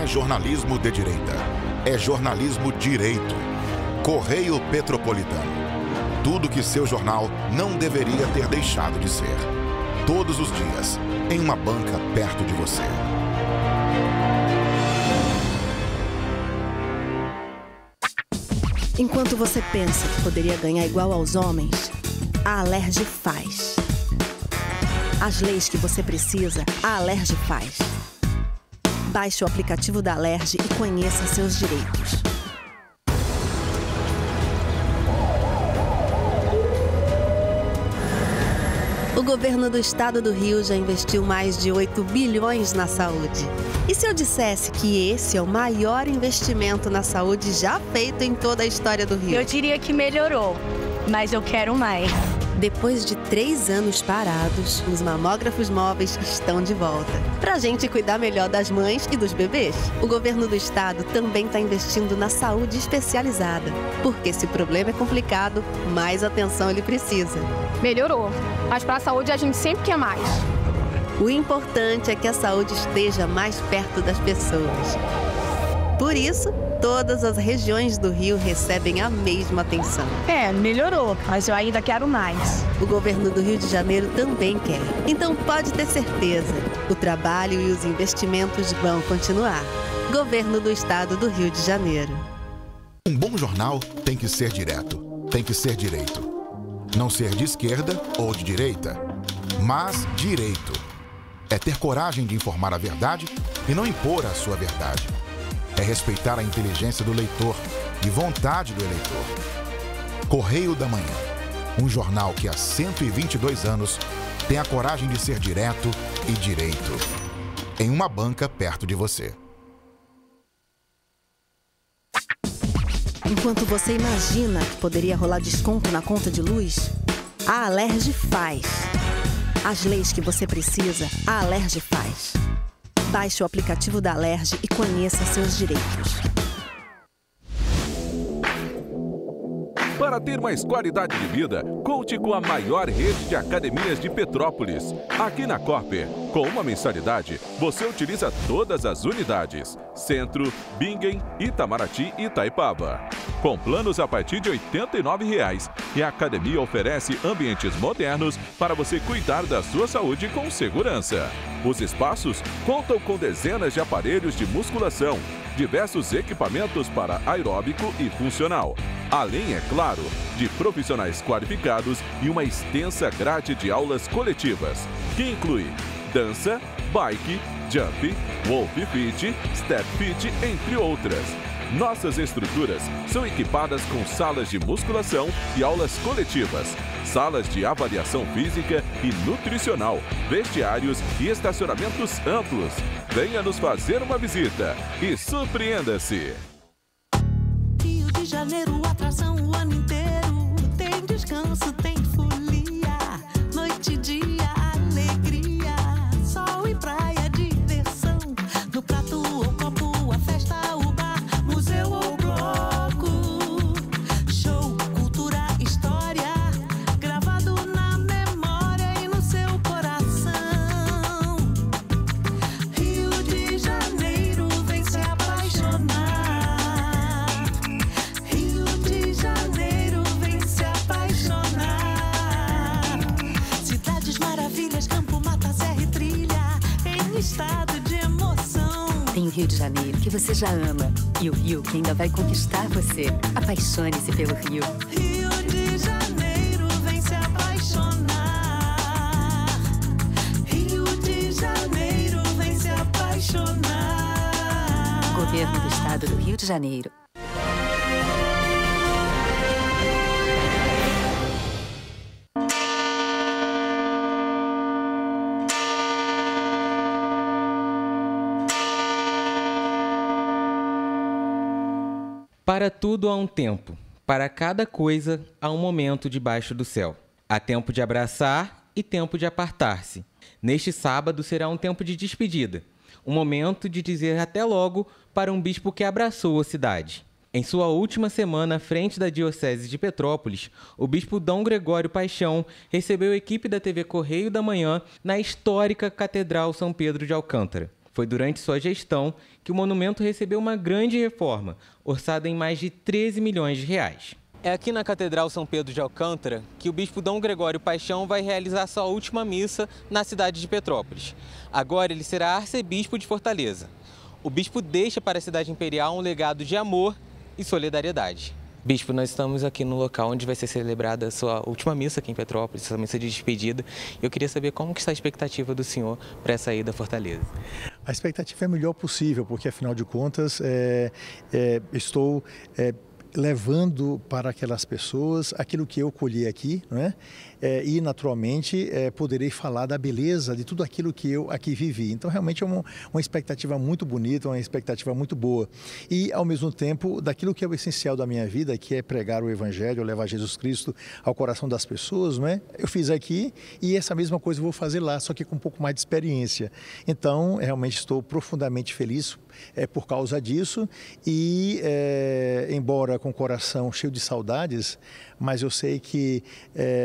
Jornalismo de direita. É jornalismo direito. Correio Petropolitano. Tudo que seu jornal não deveria ter deixado de ser. Todos os dias, em uma banca perto de você. Enquanto você pensa que poderia ganhar igual aos homens, a Alerj faz. As leis que você precisa, a Alerj faz. Baixe o aplicativo da Alerj e conheça seus direitos. O governo do estado do Rio já investiu mais de 8 bilhões na saúde. E se eu dissesse que esse é o maior investimento na saúde já feito em toda a história do Rio? Eu diria que melhorou, mas eu quero mais. Depois de 3 anos parados, os mamógrafos móveis estão de volta. Pra gente cuidar melhor das mães e dos bebês. O governo do estado também está investindo na saúde especializada. Porque se o problema é complicado, mais atenção ele precisa. Melhorou, mas para a saúde a gente sempre quer mais. O importante é que a saúde esteja mais perto das pessoas. Por isso, todas as regiões do Rio recebem a mesma atenção. Melhorou, mas eu ainda quero mais. O governo do Rio de Janeiro também quer. Então pode ter certeza, o trabalho e os investimentos vão continuar. Governo do Estado do Rio de Janeiro. Um bom jornal tem que ser direto, tem que ser direito. Não ser de esquerda ou de direita, mas direito. É ter coragem de informar a verdade e não impor a sua verdade. É respeitar a inteligência do leitor e vontade do eleitor. Correio da Manhã, um jornal que há 122 anos tem a coragem de ser direto e direito. Em uma banca perto de você. Enquanto você imagina que poderia rolar desconto na conta de luz, a Alerj faz. As leis que você precisa, a Alerj faz. Baixe o aplicativo da Alerj e conheça seus direitos. Para ter mais qualidade de vida, conte com a maior rede de academias de Petrópolis. Aqui na Cooper, com uma mensalidade, você utiliza todas as unidades: Centro, Bingen, Itamaraty e Itaipava. Com planos a partir de R$ 89,00. E a academia oferece ambientes modernos para você cuidar da sua saúde com segurança. Os espaços contam com dezenas de aparelhos de musculação, diversos equipamentos para aeróbico e funcional. Além, é claro, de profissionais qualificados e uma extensa grade de aulas coletivas, que inclui dança, bike, jump, wolf fit, step fit, entre outras. Nossas estruturas são equipadas com salas de musculação e aulas coletivas, salas de avaliação física e nutricional, vestiários e estacionamentos amplos. Venha nos fazer uma visita e surpreenda-se! Rio de Janeiro, atração o ano inteiro. Tem descanso, tem folia, noite e dia, alegria, sol e praia, diversão. No prato ou copo, a festa, o bar, museu ou bloco. Show, cultura, história, gravado na memória e no seu coração. Rio de Janeiro, vem se apaixonar. Rio de Janeiro, vem se apaixonar. Cidades maravilhas, campo, mata, serra e trilha, em estado de emoção. Tem o Rio de Janeiro, que você já ama, e o Rio, que ainda vai conquistar você. Apaixone-se pelo Rio. Rio de Janeiro, vem se apaixonar. Rio de Janeiro, vem se apaixonar. Governo do Estado do Rio de Janeiro. Para tudo há um tempo, para cada coisa há um momento debaixo do céu. Há tempo de abraçar e tempo de apartar-se. Neste sábado será um tempo de despedida, um momento de dizer até logo para um bispo que abraçou a cidade. Em sua última semana à frente da Diocese de Petrópolis, o bispo Dom Gregório Paixão recebeu a equipe da TV Correio da Manhã na histórica Catedral São Pedro de Alcântara. Foi durante sua gestão que o monumento recebeu uma grande reforma, orçada em mais de 13 milhões de reais. É aqui na Catedral São Pedro de Alcântara que o bispo Dom Gregório Paixão vai realizar sua última missa na cidade de Petrópolis. Agora ele será arcebispo de Fortaleza. O bispo deixa para a cidade imperial um legado de amor e solidariedade. Bispo, nós estamos aqui no local onde vai ser celebrada a sua última missa aqui em Petrópolis, sua missa de despedida. Eu queria saber como que está a expectativa do senhor para essa ida a Fortaleza. A expectativa é a melhor possível, porque afinal de contas estou levando para aquelas pessoas aquilo que eu colhi aqui, não é? E naturalmente poderei falar da beleza de tudo aquilo que eu aqui vivi. Então realmente é uma expectativa muito bonita, uma expectativa muito boa. E ao mesmo tempo daquilo que é o essencial da minha vida, que é pregar o Evangelho, levar Jesus Cristo ao coração das pessoas, não é? Eu fiz aqui e essa mesma coisa eu vou fazer lá, só que com um pouco mais de experiência. Então realmente estou profundamente feliz por causa disso e embora com o coração cheio de saudades, mas eu sei que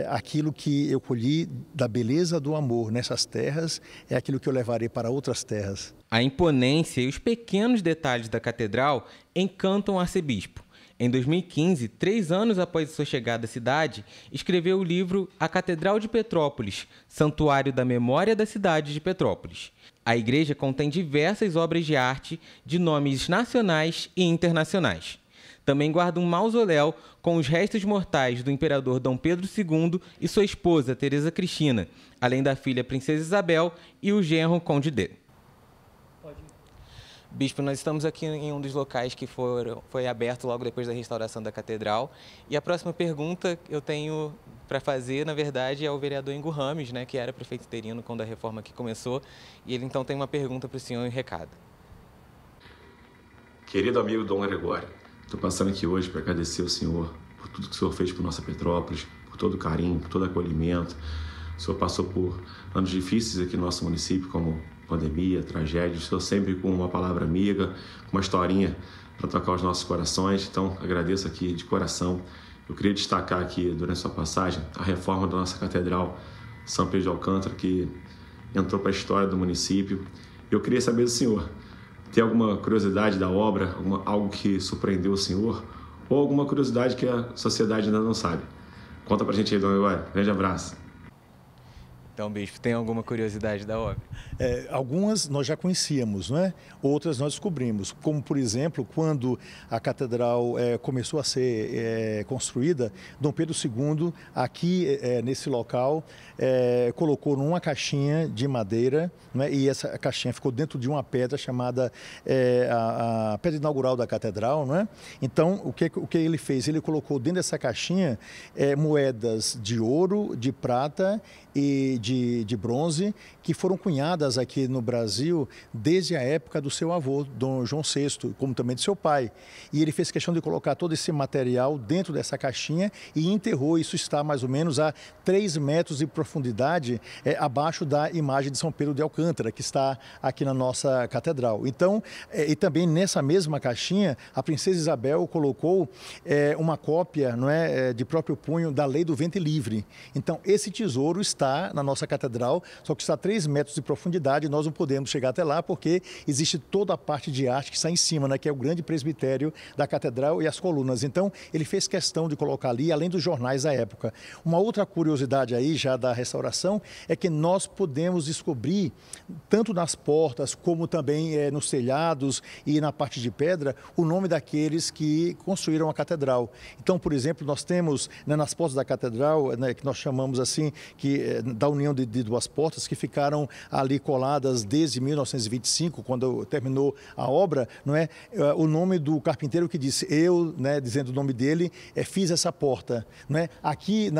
aquilo que eu colhi da beleza do amor nessas terras é aquilo que eu levarei para outras terras. A imponência e os pequenos detalhes da catedral encantam o arcebispo. Em 2015, 3 anos após sua chegada à cidade, escreveu o livro A Catedral de Petrópolis, Santuário da Memória da Cidade de Petrópolis. A igreja contém diversas obras de arte de nomes nacionais e internacionais. Também guarda um mausoléu com os restos mortais do imperador Dom Pedro II e sua esposa, Teresa Cristina, além da filha Princesa Isabel e o genro Conde D. Bispo, nós estamos aqui em um dos locais que foi aberto logo depois da restauração da catedral. E a próxima pergunta eu tenho para fazer, na verdade, é ao vereador Ingo Rames, né, que era prefeito interino quando a reforma aqui começou. E ele então tem uma pergunta para o senhor e um recado. Querido amigo Dom Gregório, estou passando aqui hoje para agradecer ao senhor por tudo que o senhor fez por nossa Petrópolis, por todo o carinho, por todo o acolhimento. O senhor passou por anos difíceis aqui no nosso município, como pandemia, tragédia. O senhor sempre com uma palavra amiga, uma historinha para tocar os nossos corações. Então, agradeço aqui de coração. Eu queria destacar aqui, durante a sua passagem, a reforma da nossa Catedral São Pedro de Alcântara, que entrou para a história do município. Eu queria saber do senhor, tem alguma curiosidade da obra, algo que surpreendeu o senhor? Ou alguma curiosidade que a sociedade ainda não sabe? Conta pra gente aí, Dom Gregório. Grande abraço. Então, bispo, tem alguma curiosidade da obra? Algumas nós já conhecíamos, não é? Outras nós descobrimos, como por exemplo, quando a catedral começou a ser construída, Dom Pedro II, aqui nesse local, colocou numa caixinha de madeira, não é? E essa caixinha ficou dentro de uma pedra chamada a pedra inaugural da catedral, não é? Então, o que ele fez? Ele colocou dentro dessa caixinha moedas de ouro, de prata e de bronze, que foram cunhadas aqui no Brasil desde a época do seu avô, Dom João VI, como também de seu pai. E ele fez questão de colocar todo esse material dentro dessa caixinha e enterrou. Isso está mais ou menos a 3 metros de profundidade abaixo da imagem de São Pedro de Alcântara, que está aqui na nossa catedral. Então, e também nessa mesma caixinha, a princesa Isabel colocou uma cópia, não é, de próprio punho da Lei do Ventre Livre. Então, esse tesouro está na nossa catedral, só que está a 3 metros de profundidade, nós não podemos chegar até lá porque existe toda a parte de arte que está em cima, né, que é o grande presbitério da catedral e as colunas. Então, ele fez questão de colocar ali, além dos jornais da época. Uma outra curiosidade aí, já da restauração, é que nós podemos descobrir, tanto nas portas, como também nos telhados e na parte de pedra, o nome daqueles que construíram a catedral. Então, por exemplo, nós temos, né, nas portas da catedral, né, que nós chamamos assim, da união de 2 portas, que ficaram ali coladas desde 1925, quando terminou a obra, não é? O nome do carpinteiro que disse, né, dizendo o nome dele, fiz essa porta, não é? Aqui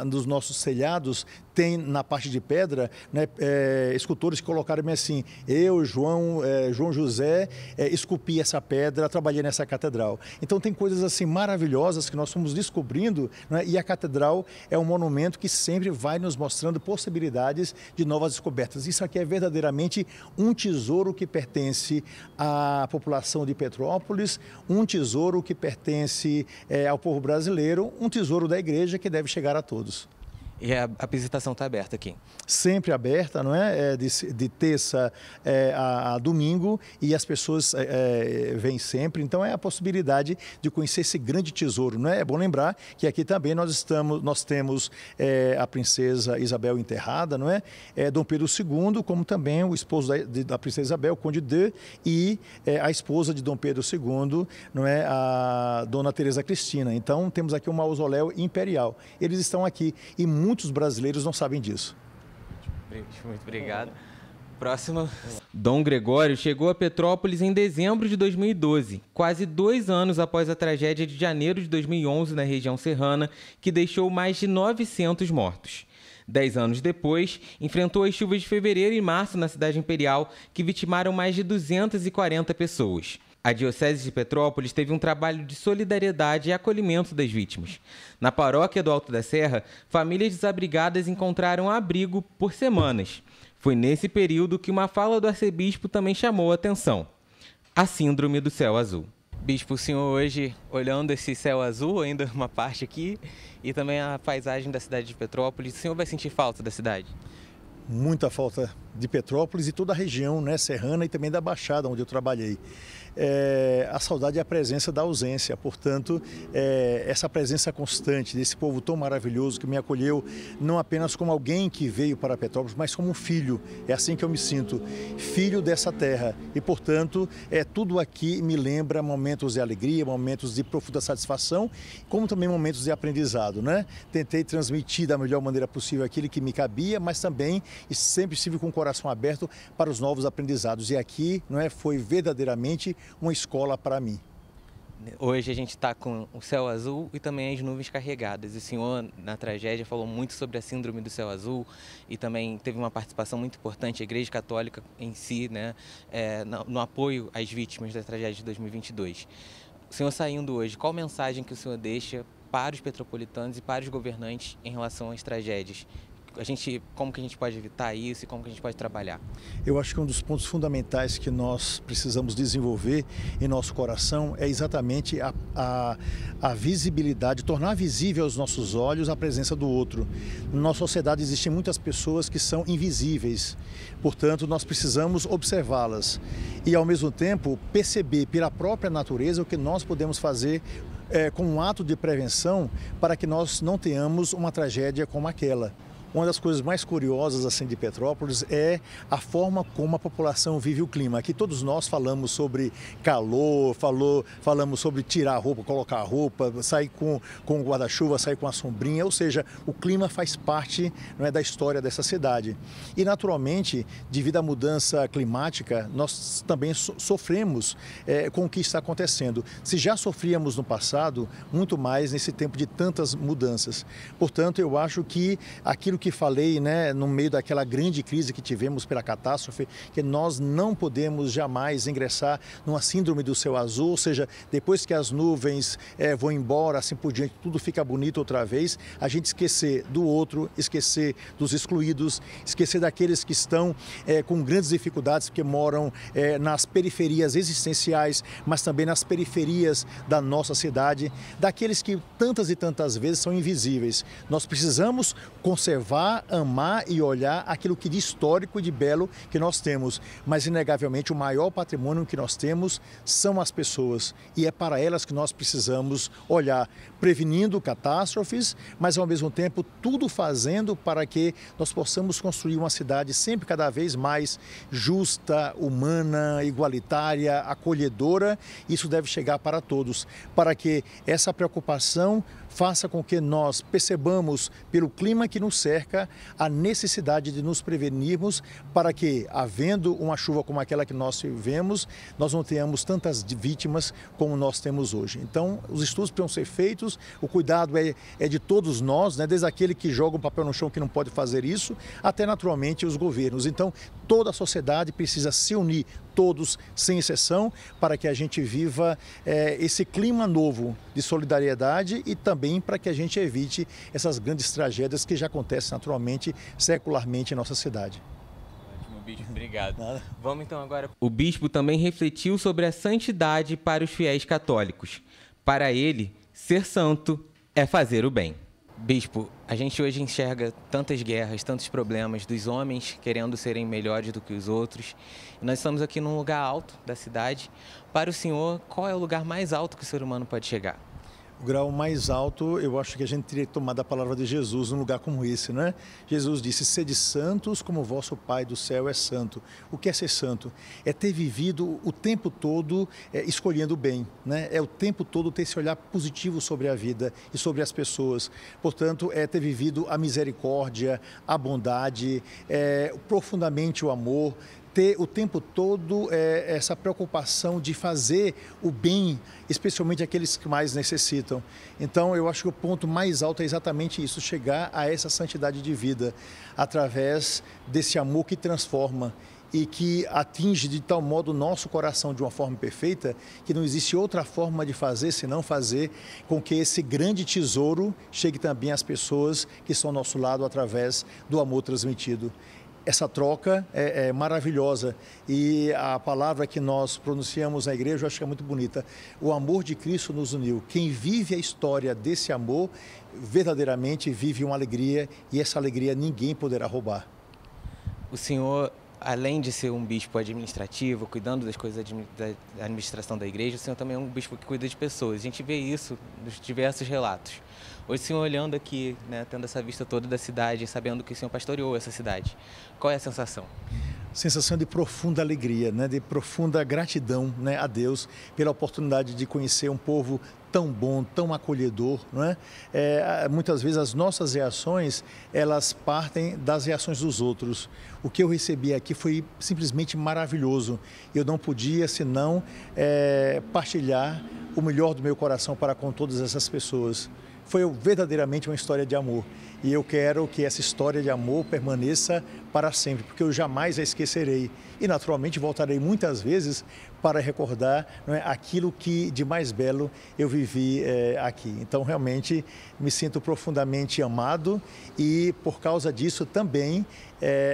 nos nossos telhados tem na parte de pedra, né, escultores que colocaram assim, João José, esculpi essa pedra, trabalhei nessa catedral. Então tem coisas assim maravilhosas que nós fomos descobrindo, né, e a catedral é um monumento que sempre vai nos mostrando possibilidades de novas descobertas. Isso aqui é verdadeiramente um tesouro que pertence à população de Petrópolis, um tesouro que pertence ao povo brasileiro, um tesouro da igreja que deve chegar a todos. E a visitação está aberta aqui? Sempre aberta, não é? De terça a domingo, e as pessoas vêm sempre. Então é a possibilidade de conhecer esse grande tesouro, não é? É bom lembrar que aqui também nós temos a princesa Isabel enterrada, não é? Dom Pedro II, como também o esposo da princesa Isabel, o Conde de, e a esposa de Dom Pedro II, não é? A Dona Teresa Cristina. Então temos aqui um mausoléu imperial. Eles estão aqui e muitos brasileiros não sabem disso. Muito obrigado. Próximo. Dom Gregório chegou a Petrópolis em dezembro de 2012, quase 2 anos após a tragédia de janeiro de 2011 na região serrana, que deixou mais de 900 mortos. 10 anos depois, enfrentou as chuvas de fevereiro e março na cidade imperial, que vitimaram mais de 240 pessoas. A Diocese de Petrópolis teve um trabalho de solidariedade e acolhimento das vítimas. Na paróquia do Alto da Serra, famílias desabrigadas encontraram abrigo por semanas. Foi nesse período que uma fala do arcebispo também chamou a atenção: a síndrome do céu azul. Bispo, o senhor hoje, olhando esse céu azul, ainda uma parte aqui, e também a paisagem da cidade de Petrópolis, o senhor vai sentir falta da cidade? Muita falta de Petrópolis e toda a região, né, serrana, e também da Baixada, onde eu trabalhei. A saudade é a presença da ausência, portanto, essa presença constante desse povo tão maravilhoso que me acolheu, não apenas como alguém que veio para Petrópolis, mas como um filho. É assim que eu me sinto, filho dessa terra, e portanto, tudo aqui me lembra momentos de alegria, momentos de profunda satisfação, como também momentos de aprendizado, né? Tentei transmitir da melhor maneira possível aquilo que me cabia, mas também sempre estive com o coração aberto para os novos aprendizados, e aqui, não é, foi verdadeiramente uma escola para mim. Hoje a gente está com o céu azul e também as nuvens carregadas. O senhor, na tragédia, falou muito sobre a síndrome do céu azul e também teve uma participação muito importante, a Igreja Católica em si, né, no apoio às vítimas da tragédia de 2022. O senhor saindo hoje, qual mensagem que o senhor deixa para os petropolitanos e para os governantes em relação às tragédias? Como que a gente pode evitar isso e como que a gente pode trabalhar? Eu acho que um dos pontos fundamentais que nós precisamos desenvolver em nosso coração é exatamente a visibilidade, tornar visível aos nossos olhos a presença do outro. Na nossa sociedade existem muitas pessoas que são invisíveis, portanto nós precisamos observá-las e ao mesmo tempo perceber pela própria natureza o que nós podemos fazer com um ato de prevenção para que nós não tenhamos uma tragédia como aquela. uma das coisas mais curiosas assim de Petrópolis é a forma como a população vive o clima. Aqui todos nós falamos sobre calor, falamos sobre tirar a roupa, colocar a roupa, sair com o guarda-chuva, sair com a sombrinha, ou seja, o clima faz parte, não é, da história dessa cidade. E naturalmente, devido à mudança climática, nós também sofremos com o que está acontecendo. Se já sofríamos no passado, muito mais nesse tempo de tantas mudanças. Portanto, eu acho que aquilo que falei, né, no meio daquela grande crise que tivemos pela catástrofe, que nós não podemos jamais ingressar numa síndrome do céu azul, ou seja, depois que as nuvens vão embora, assim por diante, tudo fica bonito outra vez, a gente esquecer do outro, esquecer dos excluídos, esquecer daqueles que estão com grandes dificuldades, que moram nas periferias existenciais, mas também nas periferias da nossa cidade, daqueles que tantas e tantas vezes são invisíveis. Nós precisamos conservar, amar e olhar aquilo que de histórico e de belo que nós temos, mas inegavelmente o maior patrimônio que nós temos são as pessoas, e é para elas que nós precisamos olhar, prevenindo catástrofes, mas ao mesmo tempo tudo fazendo para que nós possamos construir uma cidade sempre cada vez mais justa, humana, igualitária, acolhedora. Isso deve chegar para todos, para que essa preocupação faça com que nós percebamos, pelo clima que nos cerca, a necessidade de nos prevenirmos para que, havendo uma chuva como aquela que nós vivemos, nós não tenhamos tantas vítimas como nós temos hoje. Então, os estudos precisam ser feitos, o cuidado é de todos nós, né? Desde aquele que joga um papel no chão que não pode fazer isso, até naturalmente os governos. Então, toda a sociedade precisa se unir, todos, sem exceção, para que a gente viva esse clima novo de solidariedade e também para que a gente evite essas grandes tragédias que já acontecem naturalmente, secularmente em nossa cidade. Ótimo, bispo, obrigado. Vamos então agora. O bispo também refletiu sobre a santidade para os fiéis católicos. Para ele, ser santo é fazer o bem. Bispo, a gente hoje enxerga tantas guerras, tantos problemas dos homens querendo serem melhores do que os outros. E nós estamos aqui num lugar alto da cidade. Para o senhor, qual é o lugar mais alto que o ser humano pode chegar? O grau mais alto, eu acho que a gente teria que tomar da palavra de Jesus num lugar como esse, né? Jesus disse, sede santos como o vosso Pai do céu é santo. O que é ser santo? É ter vivido o tempo todo escolhendo o bem, né? É o tempo todo ter esse olhar positivo sobre a vida e sobre as pessoas. Portanto, é ter vivido a misericórdia, a bondade, profundamente o amor, ter o tempo todo essa preocupação de fazer o bem, especialmente aqueles que mais necessitam. Então, eu acho que o ponto mais alto é exatamente isso, chegar a essa santidade de vida, através desse amor que transforma e que atinge de tal modo o nosso coração de uma forma perfeita, que não existe outra forma de fazer, senão fazer com que esse grande tesouro chegue também às pessoas que estão ao nosso lado, através do amor transmitido. Essa troca é maravilhosa e a palavra que nós pronunciamos na igreja eu acho que é muito bonita. O amor de Cristo nos uniu. Quem vive a história desse amor, verdadeiramente vive uma alegria e essa alegria ninguém poderá roubar. O senhor, além de ser um bispo administrativo, cuidando das coisas da administração da igreja, o senhor também é um bispo que cuida de pessoas. A gente vê isso nos diversos relatos. Hoje, o senhor olhando aqui, né, tendo essa vista toda da cidade, sabendo que o senhor pastoreou essa cidade, qual é a sensação? Sensação de profunda alegria, né, de profunda gratidão, né, a Deus pela oportunidade de conhecer um povo tão bom, tão acolhedor, não é? Muitas vezes as nossas reações, elas partem das reações dos outros. O que eu recebi aqui foi simplesmente maravilhoso. Eu não podia senão partilhar o melhor do meu coração para com todas essas pessoas. Foi verdadeiramente uma história de amor e eu quero que essa história de amor permaneça para sempre, porque eu jamais a esquecerei e naturalmente voltarei muitas vezes para recordar, não é, aquilo que de mais belo eu vivi aqui. Então realmente me sinto profundamente amado e por causa disso também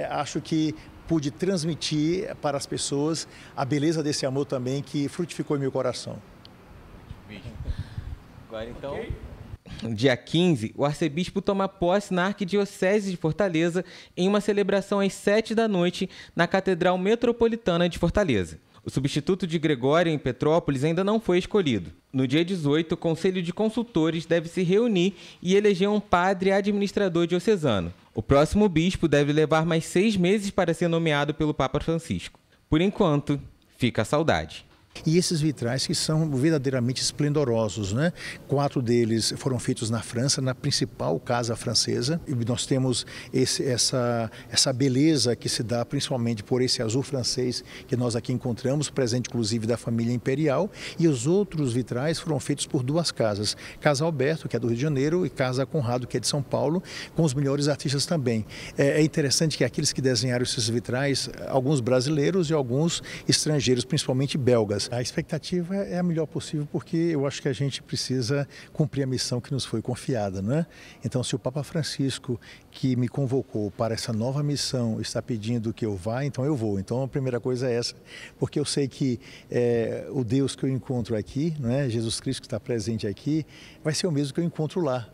acho que pude transmitir para as pessoas a beleza desse amor também que frutificou em meu coração. Agora então... No dia 15, o arcebispo toma posse na Arquidiocese de Fortaleza em uma celebração às 7 da noite na Catedral Metropolitana de Fortaleza. O substituto de Gregório em Petrópolis ainda não foi escolhido. No dia 18, o Conselho de Consultores deve se reunir e eleger um padre administrador diocesano. O próximo bispo deve levar mais 6 meses para ser nomeado pelo Papa Francisco. Por enquanto, fica a saudade. E esses vitrais que são verdadeiramente esplendorosos, né? 4 deles foram feitos na França, na principal casa francesa. E nós temos essa beleza que se dá principalmente por esse azul francês que nós aqui encontramos, presente inclusive da família imperial. E os outros vitrais foram feitos por 2 casas. Casa Alberto, que é do Rio de Janeiro, e Casa Conrado, que é de São Paulo, com os melhores artistas também. É interessante que aqueles que desenharam esses vitrais, alguns brasileiros e alguns estrangeiros, principalmente belgas. A expectativa é a melhor possível porque eu acho que a gente precisa cumprir a missão que nos foi confiada, né? Então, se o Papa Francisco, que me convocou para essa nova missão, está pedindo que eu vá, então eu vou. Então, a primeira coisa é essa, porque eu sei que o Deus que eu encontro aqui, né, Jesus Cristo que está presente aqui, vai ser o mesmo que eu encontro lá.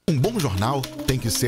Um bom jornal tem que ser